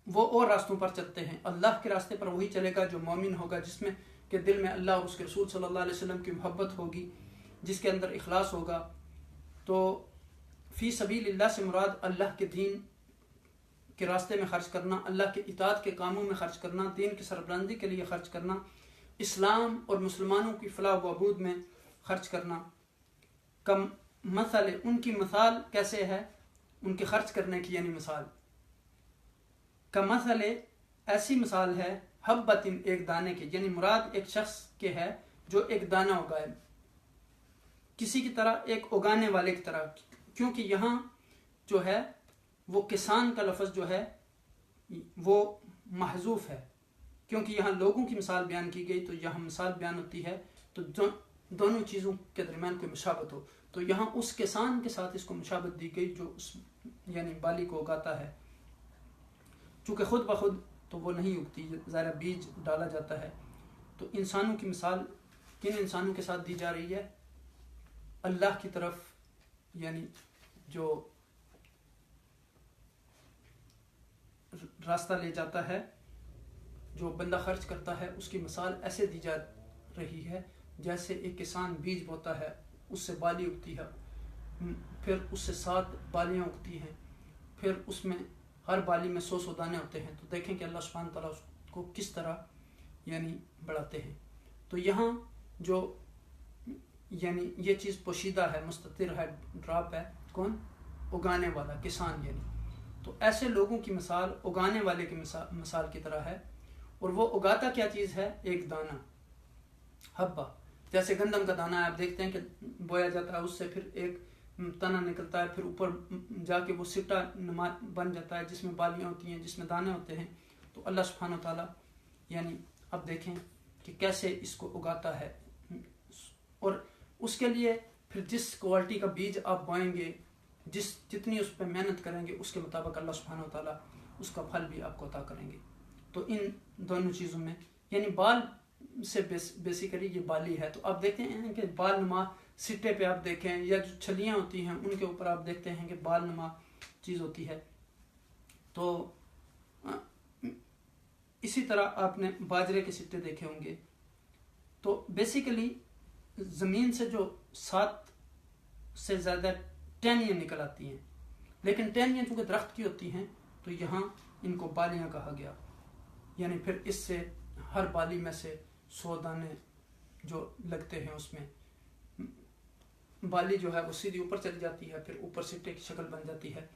وہ اور راستوں پر چلتے ہیں۔ اللہ کے راستے پر وہی چلے گا جو مومن ہوگا، جس میں کہ دل میں اللہ اور اس کے رسول صلی اللہ علیہ وسلم کی محبت ہوگی، جس کے اندر اخلاص ہوگا۔ تو فی سبیل اللہ سے مراد اللہ کے دین کے راستے میں خرچ کرنا، اللہ کے اطاعت کے کاموں میں خرچ کرنا، دین کی سربلندی کے لیے خرچ کرنا، اسلام اور مسلمانوں کی فلاح و بہبود میں خرچ کرنا۔ کم مثل، ان کی مثال کیسے ہے ان کے خرچ کرنے کی، یعنی مثال کا مثل ایسی مثال ہے حبۃ، ایک دانے کے، یعنی مراد ایک شخص کے ہے جو ایک دانہ اگائے، کسی کی طرح، ایک اگانے والے کی طرح، کیونکہ یہاں جو ہے وہ کسان کا لفظ جو ہے وہ محذوف ہے، کیونکہ یہاں لوگوں کی مثال بیان کی گئی، تو یہاں مثال بیان ہوتی ہے تو دونوں چیزوں کے درمیان کوئی مشابہت ہو، تو یہاں اس کسان کے ساتھ اس کو مشابہت دی گئی جو اس یعنی بالی کو اگاتا ہے، چونکہ خود بخود تو وہ نہیں اگتی، ظاہر بیج ڈالا جاتا ہے۔ تو انسانوں کی مثال کن انسانوں کے ساتھ دی جا رہی ہے؟ اللہ کی طرف، یعنی جو راستہ لے جاتا ہے، جو بندہ خرچ کرتا ہے، اس کی مثال ایسے دی جا رہی ہے جیسے ایک کسان بیج بوتا ہے، اس سے بالی اگتی ہے، پھر اس سے 7 بالیاں اگتی ہیں، پھر اس میں ہر بالی میں 100 دانے ہوتے ہیں۔ تو دیکھیں کہ اللہ سبحانہ تعالیٰ اس کو کس طرح یعنی بڑھاتے ہیں۔ تو یہاں جو یعنی یہ چیز پوشیدہ ہے، مستتر ہے، ڈراپ ہے، کون؟ اگانے والا، کسان یعنی۔ تو ایسے لوگوں کی مثال اگانے والے کی مثال کی طرح ہے، اور وہ اگاتا کیا چیز ہے؟ ایک دانہ، حبہ، جیسے گندم کا دانہ آپ دیکھتے ہیں کہ بویا جاتا ہے، اس سے پھر ایک تنا نکلتا ہے، پھر اوپر جا کے وہ سٹا نما بن جاتا ہے، جس میں بالیاں ہوتی ہیں، جس میں دانے ہوتے ہیں۔ تو اللہ سبحانہ تعالیٰ یعنی اب دیکھیں کہ کیسے اس کو اگاتا ہے، اور اس کے لیے پھر جس کوالٹی کا بیج آپ بوئیں گے، جتنی اس پہ محنت کریں گے، اس کے مطابق اللہ سبحانہ تعالیٰ اس کا پھل بھی آپ کو عطا کریں گے۔ تو ان دونوں چیزوں میں یعنی بال سے بیسیکلی یہ بالی ہے۔ تو آپ دیکھتے ہیں کہ بال نما سٹے پہ آپ دیکھیں، یا جو چھلیاں ہوتی ہیں ان کے اوپر آپ دیکھتے ہیں کہ بال نما چیز ہوتی ہے۔ تو اسی طرح آپ نے باجرے کے سٹے دیکھے ہوں گے۔ تو بیسیکلی زمین سے جو 7 سے زیادہ ٹہنیاں نکل آتی ہیں، لیکن ٹہنیاں چونکہ درخت کی ہوتی ہیں تو یہاں ان کو بالیاں کہا گیا، یعنی پھر اس سے ہر بالی میں سے 100 دانے جو لگتے ہیں، اس میں بالی جو ہے وہ سیدھی اوپر چلی جاتی ہے، پھر اوپر سٹے کی شکل بن جاتی ہے،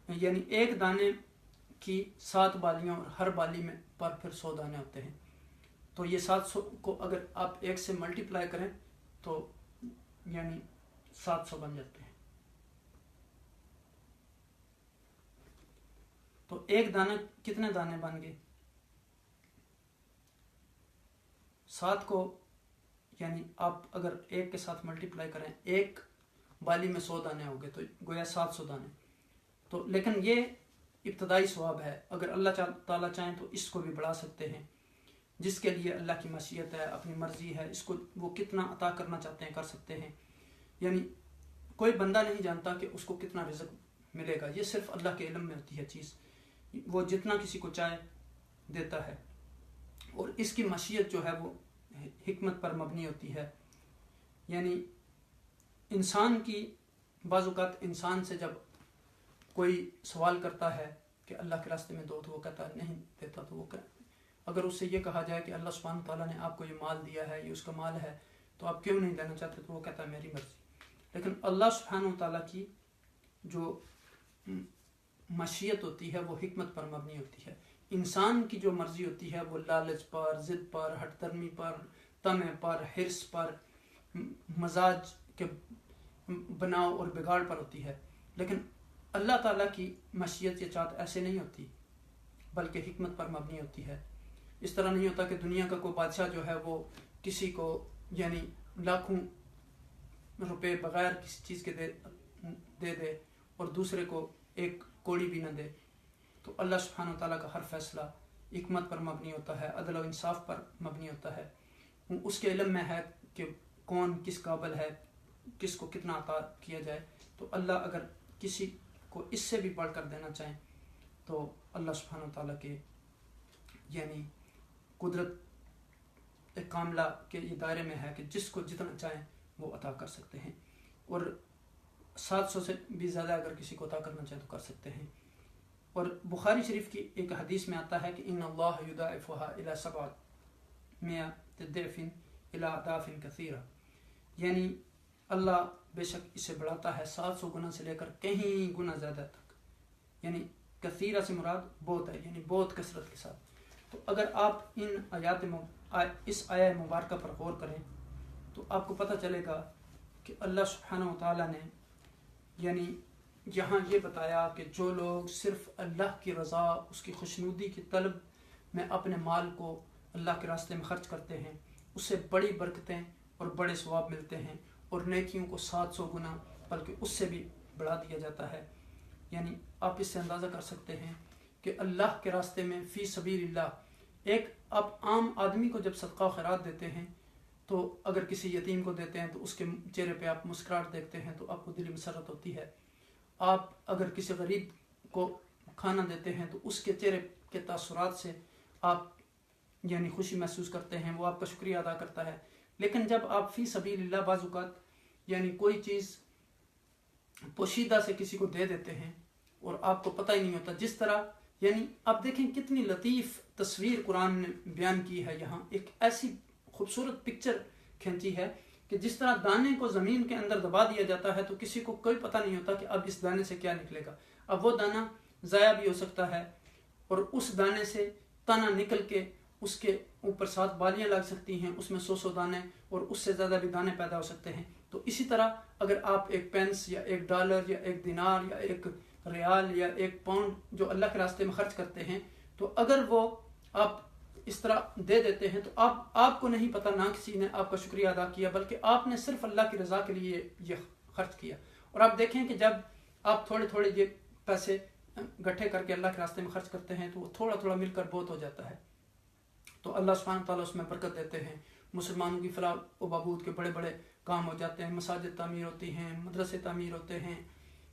یعنی ایک دانے کی 7 بالیاں، اور ہر بالی میں پر پھر 100 دانے ہوتے ہیں۔ تو یہ 700 کو اگر آپ 1 سے ملٹیپلائی کریں تو یعنی 700 بن جاتے ہیں۔ تو ایک دانہ کتنے دانے بن گئے؟ 7 کو یعنی آپ اگر 1 کے ساتھ ملٹیپلائی کریں، ایک بالی میں 100 دانے ہو گئے، تو گویا 700 دانے۔ تو لیکن یہ ابتدائی ثواب ہے، اگر اللہ تعالیٰ چاہیں تو اس کو بھی بڑھا سکتے ہیں، جس کے لیے اللہ کی مشیت ہے، اپنی مرضی ہے، اس کو وہ کتنا عطا کرنا چاہتے ہیں کر سکتے ہیں۔ یعنی کوئی بندہ نہیں جانتا کہ اس کو کتنا رزق ملے گا، یہ صرف اللہ کے علم میں ہوتی ہے چیز، وہ جتنا کسی کو چاہے دیتا ہے، اور اس کی مشیت جو ہے وہ حکمت پر مبنی ہوتی ہے۔ یعنی انسان کی بعض اوقات انسان سے جب کوئی سوال کرتا ہے کہ اللہ کے راستے میں دو، تو وہ کہتا ہے نہیں دیتا، تو وہ اگر اس سے یہ کہا جائے کہ اللہ سبحانہ تعالیٰ نے آپ کو یہ مال دیا ہے، یہ اس کا مال ہے، تو آپ کیوں نہیں دینا چاہتے؟ تو وہ کہتا ہے میری مرضی۔ لیکن اللہ سبحانہ تعالیٰ کی جو مشیت ہوتی ہے وہ حکمت پر مبنی ہوتی ہے. انسان کی جو مرضی ہوتی ہے وہ لالچ پر، ضد پر، ہٹ درمی پر، طمع پر، حرص پر، مزاج کے بناؤ اور بگاڑ پر ہوتی ہے. لیکن اللہ تعالیٰ کی مشیت یا چاہت ایسے نہیں ہوتی بلکہ حکمت پر مبنی ہوتی ہے. اس طرح نہیں ہوتا کہ دنیا کا کوئی بادشاہ جو ہے وہ کسی کو یعنی لاکھوں روپے بغیر کسی چیز کے دے دے اور دوسرے کو ایک کوڑی بھی نہ دے. تو اللہ سبحانہ و تعالیٰ کا ہر فیصلہ حکمت پر مبنی ہوتا ہے، عدل و انصاف پر مبنی ہوتا ہے. اس کے علم میں ہے کہ کون کس قابل ہے، کس کو کتنا عطا کیا جائے. تو اللہ اگر کسی کو اس سے بھی بڑھ کر دینا چاہیں تو اللہ سبحانہ و تعالیٰ کے یعنی قدرت کاملہ کے یہ دائرے میں ہے کہ جس کو جتنا چاہیں وہ عطا کر سکتے ہیں، اور 700 سے بھی زیادہ اگر کسی کو عطا کرنا چاہیں تو کر سکتے ہیں. اور بخاری شریف کی ایک حدیث میں آتا ہے کہ ان اللہ یضاعفها الی 700 ضعف الی اضعاف کثیرہ، یعنی اللہ بے شک اسے بڑھاتا ہے 700 گنا سے لے کر کہیں گنا زیادہ تک. یعنی کثیرہ سے مراد بہت ہے، یعنی بہت کثرت کے ساتھ. تو اگر آپ ان اس آیہ مبارکہ پر غور کریں تو آپ کو پتہ چلے گا کہ اللہ سبحانہ و تعالیٰ نے یعنی یہاں یہ بتایا کہ جو لوگ صرف اللہ کی رضا، اس کی خوشنودی کی طلب میں اپنے مال کو اللہ کے راستے میں خرچ کرتے ہیں، اس سے بڑی برکتیں اور بڑے ثواب ملتے ہیں، اور نیکیوں کو 700 گنا بلکہ اس سے بھی بڑھا دیا جاتا ہے. یعنی آپ اس سے اندازہ کر سکتے ہیں کہ اللہ کے راستے میں فی سبیل اللہ ایک آپ عام آدمی کو جب صدقہ و خیرات دیتے ہیں تو اگر کسی یتیم کو دیتے ہیں تو اس کے چہرے پہ آپ مسکراہٹ دیکھتے ہیں تو آپ کو دلی مسرت ہوتی ہے. آپ اگر کسی غریب کو کھانا دیتے ہیں تو اس کے چہرے کے تاثرات سے آپ یعنی خوشی محسوس کرتے ہیں، وہ آپ کا شکریہ ادا کرتا ہے. لیکن جب آپ فی سبیل اللہ بعض اوقات یعنی کوئی چیز پوشیدہ سے کسی کو دے دیتے ہیں اور آپ کو پتہ ہی نہیں ہوتا، جس طرح یعنی آپ دیکھیں کتنی لطیف تصویر قرآن نے بیان کی ہے. یہاں ایک ایسی خوبصورت پکچر کھینچی ہے کہ جس طرح دانے کو زمین کے اندر دبا دیا جاتا ہے تو کسی کو کوئی پتہ نہیں ہوتا کہ اب اس دانے سے کیا نکلے گا. اب وہ دانہ ضائع بھی ہو سکتا ہے اور اس دانے سے تنا نکل کے اس کے اوپر 7 بالیاں لگ سکتی ہیں، اس میں 100 دانے اور اس سے زیادہ بھی دانے پیدا ہو سکتے ہیں. تو اسی طرح اگر آپ ایک پینس یا ایک ڈالر یا ایک دینار یا ایک ریال یا ایک پاؤنڈ جو اللہ کے راستے میں خرچ کرتے ہیں تو اگر وہ آپ اس طرح دے دیتے ہیں تو آپ کو نہیں پتہ، نہ کسی نے آپ کا شکریہ ادا کیا بلکہ آپ نے صرف اللہ کی رضا کے لیے یہ خرچ کیا. اور آپ دیکھیں کہ جب آپ تھوڑے تھوڑے یہ پیسے گٹھے کر کے اللہ کے راستے میں خرچ کرتے ہیں تو وہ تھوڑا تھوڑا مل کر بہت ہو جاتا ہے. تو اللہ سبحانہ تعالیٰ اس میں برکت دیتے ہیں. مسلمانوں کی فلاح و بہبود کے بڑے بڑے کام ہو جاتے ہیں، مساجد تعمیر ہوتی ہیں، مدرسے تعمیر ہوتے ہیں،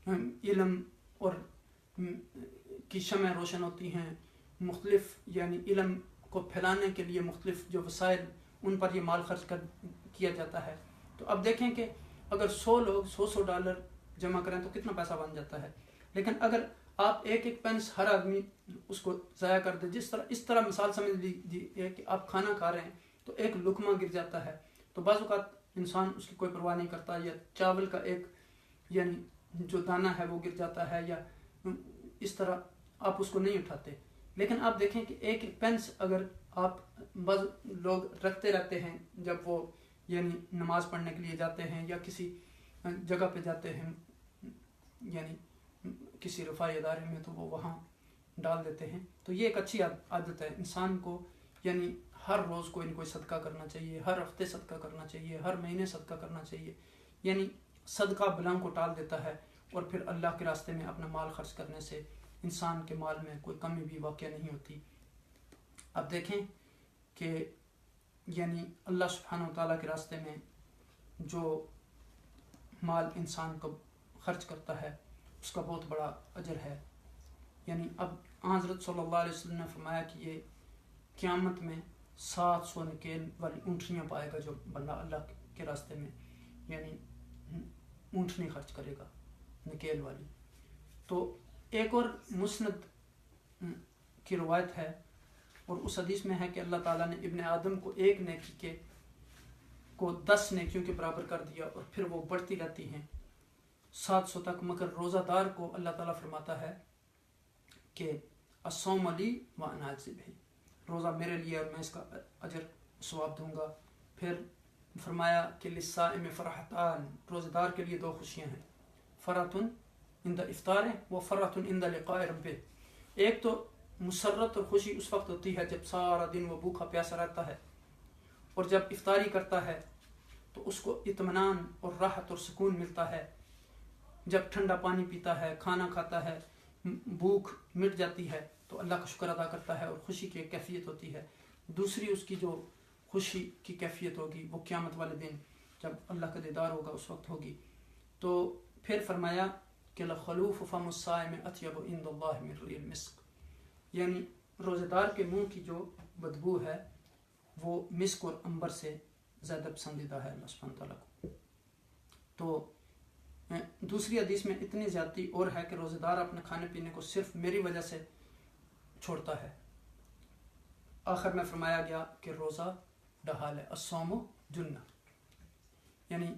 علم اور کی شمع روشن ہوتی ہیں، مختلف یعنی علم کو پھیلانے کے لیے مختلف جو وسائل ان پر یہ مال خرچ کیا جاتا ہے. تو اب دیکھیں کہ اگر 100 لوگ 100 ڈالر جمع کریں تو کتنا پیسہ بن جاتا ہے. لیکن اگر آپ ایک ایک پینس ہر آدمی اس کو ضائع کر دے، اس طرح مثال سمجھ لیجیے کہ آپ کھانا کھا رہے ہیں تو ایک لقمہ گر جاتا ہے تو بعض اوقات انسان اس کی کوئی پرواہ نہیں کرتا، یا چاول کا ایک یعنی جو دانہ ہے وہ گر جاتا ہے، یا اس طرح آپ اس کو نہیں اٹھاتے. لیکن آپ دیکھیں کہ ایک ایک پینس اگر آپ بعض لوگ رکھتے رہتے ہیں جب وہ یعنی نماز پڑھنے کے لیے جاتے ہیں یا کسی جگہ پہ جاتے ہیں یعنی کسی رفاہی ادارے میں تو وہ وہاں ڈال دیتے ہیں. تو یہ ایک اچھی عادت ہے انسان کو، یعنی ہر روز کوئی نہ کوئی صدقہ کرنا چاہیے، ہر ہفتے صدقہ کرنا چاہیے، ہر مہینے صدقہ کرنا چاہیے. یعنی صدقہ بلاؤں کو ٹال دیتا ہے اور پھر اللہ کے راستے میں اپنا مال خرچ کرنے سے انسان کے مال میں کوئی کمی بھی واقع نہیں ہوتی. اب دیکھیں کہ یعنی اللہ سبحانہ و تعالیٰ کے راستے میں جو مال انسان کو خرچ کرتا ہے اس کا بہت بڑا اجر ہے. یعنی اب حضرت صلی اللہ علیہ وسلم نے فرمایا کہ یہ قیامت میں 700 نکیل والی اونٹنیاں پائے گا جو بندہ اللہ کے راستے میں یعنی اونٹنی خرچ کرے گا نکیل والی. تو ایک اور مسند کی روایت ہے اور اس حدیث میں ہے کہ اللہ تعالیٰ نے ابن آدم کو ایک نیکی کو 10 نیکیوں کے برابر کر دیا اور پھر وہ بڑھتی رہتی ہیں. 700 تک، مگر روزہ دار کو اللہ تعالیٰ فرماتا ہے کہ الصوم لی وانا اجزی بہ، روزہ میرے لیے اور میں اس کا اجر ثواب دوں گا۔ پھر فرمایا کہ للصائم فرحتان، روزہ دار کے لیے 2 خوشیاں ہیں، فرحۃ عند افطار و فرحۃ عند لقاء ربہ۔ ایک تو مسرت اور خوشی اس وقت ہوتی ہے جب سارا دن وہ بھوکا پیاسا رہتا ہے، اور جب افطاری کرتا ہے تو اس کو اطمینان اور راحت اور سکون ملتا ہے۔ جب ٹھنڈا پانی پیتا ہے، کھانا کھاتا ہے، بھوک مٹ جاتی ہے تو اللہ کا شکر ادا کرتا ہے اور خوشی کی ایک کیفیت ہوتی ہے۔ دوسری اس کی جو خوشی کی کیفیت ہوگی وہ قیامت والے دن جب اللہ کا دیدار ہوگا اس وقت ہوگی۔ تو پھر فرمایا کہ لخلوف فم الصائم اطیب عند اللہ من ریح المسک، یعنی روزہ دار کے منہ کی جو بدبو ہے وہ مسک اور عنبر سے زیادہ پسندیدہ ہے اللہ سبحانہ تعالیٰ کو۔ تو دوسری حدیث میں اتنی زیادتی اور ہے کہ روزہ دار اپنے کھانے پینے کو صرف میری وجہ سے چھوڑتا ہے۔ آخر میں فرمایا گیا کہ روزہ ڈھال ہے، الصوم جنہ، یعنی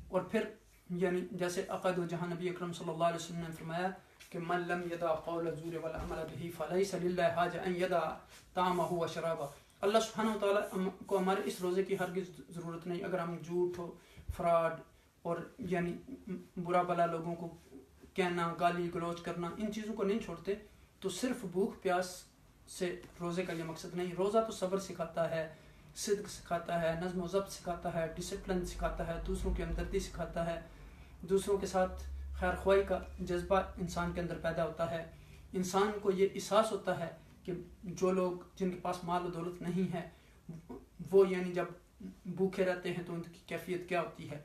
اور پھر یعنی جیسے عقائد و جہاں نبی اکرم صلی اللہ علیہ وسلم نے فرمایا کہ من لم یدع قول الزور والعمل به فلیس للہ حاجہ ان یدع طعامہ و شرابہ۔ اللہ سبحانہ وتعالیٰ کو ہمارے اس روزے کی ہرگز ضرورت نہیں اگر ہم جھوٹ ہو، فراڈ اور یعنی برا بلا لوگوں کو کہنا، گالی گلوچ کرنا، ان چیزوں کو نہیں چھوڑتے تو صرف بھوک پیاس سے روزے کا یہ مقصد نہیں۔ روزہ تو صبر سکھاتا ہے، صدق سکھاتا ہے، نظم و ضبط سکھاتا ہے، ڈسپلن سکھاتا ہے، دوسروں کی ہمدردی سکھاتا ہے، دوسروں کے ساتھ خیر خواہی کا جذبہ انسان کے اندر پیدا ہوتا ہے۔ انسان کو یہ احساس ہوتا ہے کہ جو لوگ جن کے پاس مال و دولت نہیں ہے وہ یعنی جب بھوکے رہتے ہیں تو ان کی کیفیت کیا ہوتی ہے،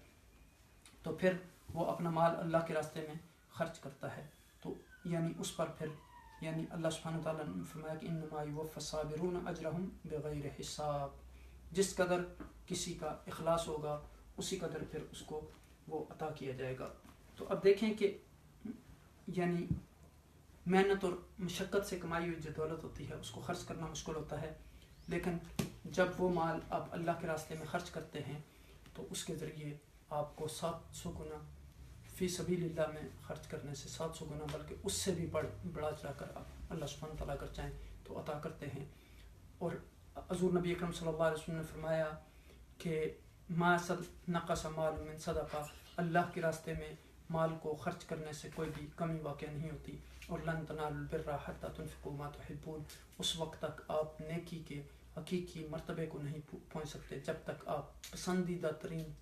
تو پھر وہ اپنا مال اللہ کے راستے میں خرچ کرتا ہے۔ تو یعنی اس پر پھر یعنی اللہ سبحانہ تعالیٰ نے فرمایا کہ انما یوفی الصابرون اجرہم بغیر حساب، جس قدر کسی کا اخلاص ہوگا اسی قدر پھر اس کو وہ عطا کیا جائے گا۔ تو اب دیکھیں کہ یعنی محنت اور مشقت سے کمائی ہوئی جو دولت ہوتی ہے اس کو خرچ کرنا مشکل ہوتا ہے، لیکن جب وہ مال آپ اللہ کے راستے میں خرچ کرتے ہیں تو اس کے ذریعے آپ کو 700 گنا فی سبیل اللہ میں خرچ کرنے سے 700 گنا بلکہ اس سے بھی بڑا چڑھا کر آپ اللہ سبحانہ تعالیٰ اگر چاہیں تو عطا کرتے ہیں۔ اور حضور نبی اکرم صلی اللہ علیہ وسلم نے فرمایا کہ ما نقص مال من صدقہ، اللہ کے راستے میں مال کو خرچ کرنے سے کوئی بھی کمی واقع نہیں ہوتی۔ اور لن تنالوا البر حتی تنفقوا ما تحبون، اس وقت تک آپ نیکی کے حقیقی مرتبے کو نہیں پہنچ سکتے جب تک آپ پسندیدہ ترین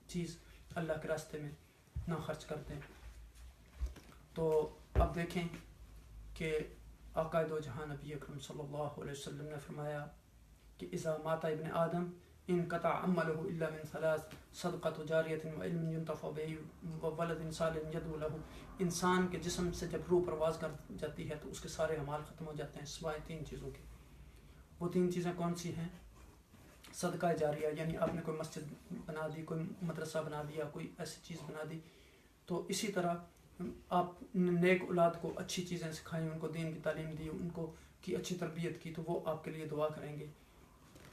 چیز اللہ کے راستے میں نہ خرچ کرتے ہیں۔ تو اب دیکھیں کہ آقا دو جہاں نبی اکرم صلی اللہ علیہ وسلم نے فرمایا کہ اذا مات ابن آدم انقطع عمله الا من ثلاث، صدقۃ جاریۃ وعلم ينتفع به وولد صالح يدعو له۔ انسان کے جسم سے جب روح پرواز کر جاتی ہے تو اس کے سارے اعمال ختم ہو جاتے ہیں سوائے 3 چیزوں کے۔ وہ 3 چیزیں کون سی ہیں؟ صدقہ جاریہ، یعنی آپ نے کوئی مسجد بنا دی، کوئی مدرسہ بنا دیا، کوئی ایسی چیز بنا دی، تو اسی طرح آپ نیک اولاد کو اچھی چیزیں سکھائیں، ان کو دین کی تعلیم دی، ان کو کی اچھی تربیت کی، تو وہ آپ کے لیے دعا کریں گے۔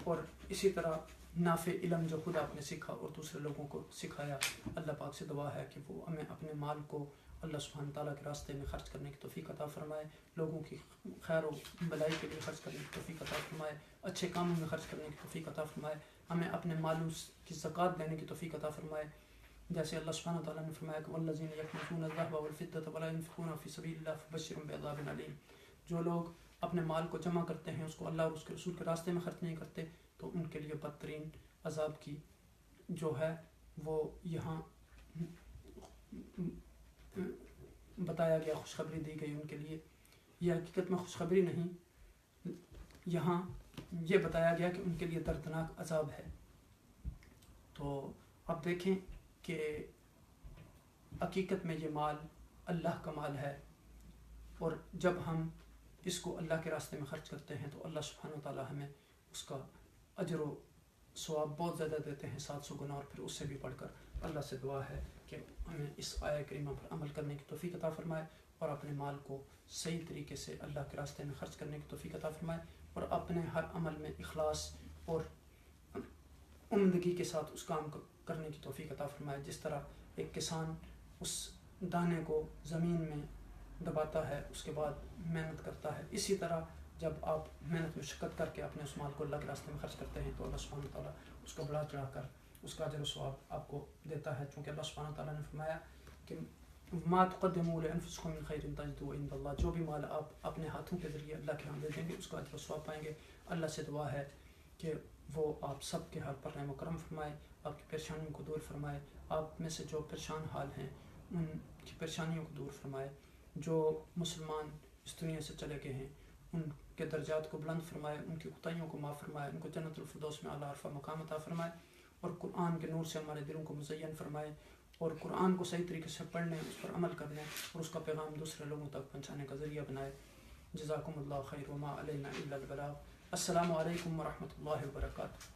اور اسی طرح نافع علم جو خود آپ نے سیکھا اور دوسرے لوگوں کو سکھایا، اللہ پاک سے دعا ہے کہ وہ ہمیں اپنے مال کو اللہ سبحانہ تعالیٰ کے راستے میں خرچ کرنے کی توفیق عطا فرمائے، لوگوں کی خیر و بلائی کے لیے خرچ کرنے کی توفیق عطا فرمائے، اچھے کاموں میں خرچ کرنے کی توفیق عطا فرمائے، ہمیں اپنے مالوں کی زکوٰۃ دینے کی توفیق عطا فرمائے، جیسے اللہ سبحانہ تعالیٰ نے فرمایا کہ والذین یکنزون الذهب والفضة ولا ينفقونها في سبیل اللہ فبشرهم بعذاب علیم۔ جو لوگ اپنے مال کو جمع کرتے ہیں، اس کو اللہ اور اس کے رسول کے راستے میں خرچ نہیں کرتے، تو ان کے لیے بدترین عذاب کی جو ہے وہ یہاں بتایا گیا، خوشخبری دی گئی ان کے لیے۔ یہ حقیقت میں خوشخبری نہیں، یہاں یہ بتایا گیا کہ ان کے لیے دردناک عذاب ہے۔ تو اب دیکھیں کہ حقیقت میں یہ مال اللہ کا مال ہے، اور جب ہم اس کو اللہ کے راستے میں خرچ کرتے ہیں تو اللہ سبحانہ وتعالی ہمیں اس کا اجر و ثواب بہت زیادہ دیتے ہیں، 700 گنا، اور پھر اس سے بھی بڑھ کر اللہ سے دعا ہے کہ ہمیں اس آیہ کریمہ پر عمل کرنے کی توفیق عطا فرمائے، اور اپنے مال کو صحیح طریقے سے اللہ کے راستے میں خرچ کرنے کی توفیق عطا فرمائے، اور اپنے ہر عمل میں اخلاص اور عمدگی کے ساتھ اس کام کو کرنے کی توفیق عطا فرمائے۔ جس طرح ایک کسان اس دانے کو زمین میں دباتا ہے اس کے بعد محنت کرتا ہے، اسی طرح جب آپ محنت مشقت کر کے اپنے اس مال کو اللہ کے راستے میں خرچ کرتے ہیں تو اللہ سبحانہ تعالیٰ اس کو بڑھا چڑھا کر اس کا اجر و ثواب آپ کو دیتا ہے، چونکہ اللہ سبحانہ تعالیٰ نے فرمایا کہ ما تقدموا لانفسکم من خیر تجدوه عند اللہ، جو بھی مال آپ اپنے ہاتھوں کے ذریعے اللہ کے ہاں دے دیں گے اس کا اجر و ثواب پائیں گے۔ اللہ سے دعا ہے کہ وہ آپ سب کے حال پر رحم و کرم فرمائے، آپ کی پریشانیوں کو دور فرمائے، آپ میں سے جو پریشان حال ہیں ان کی پریشانیوں کو دور فرمائے، جو مسلمان اس دنیا سے چلے گئے ہیں ان کے درجات کو بلند فرمائے، ان کی خطائیوں کو معاف فرمائے، ان کو جنت الفردوس میں اعلیٰ عرفہ مقام عطا فرمائے، اور قرآن کے نور سے ہمارے دلوں کو مزین فرمائے، اور قرآن کو صحیح طریقے سے پڑھنے، اس پر عمل کرنے اور اس کا پیغام دوسرے لوگوں تک پہنچانے کا ذریعہ بنائے۔ جزاکم اللہ خیر وما علینا الا البلاغ۔ السلام علیکم ورحمۃ اللہ وبرکاتہ۔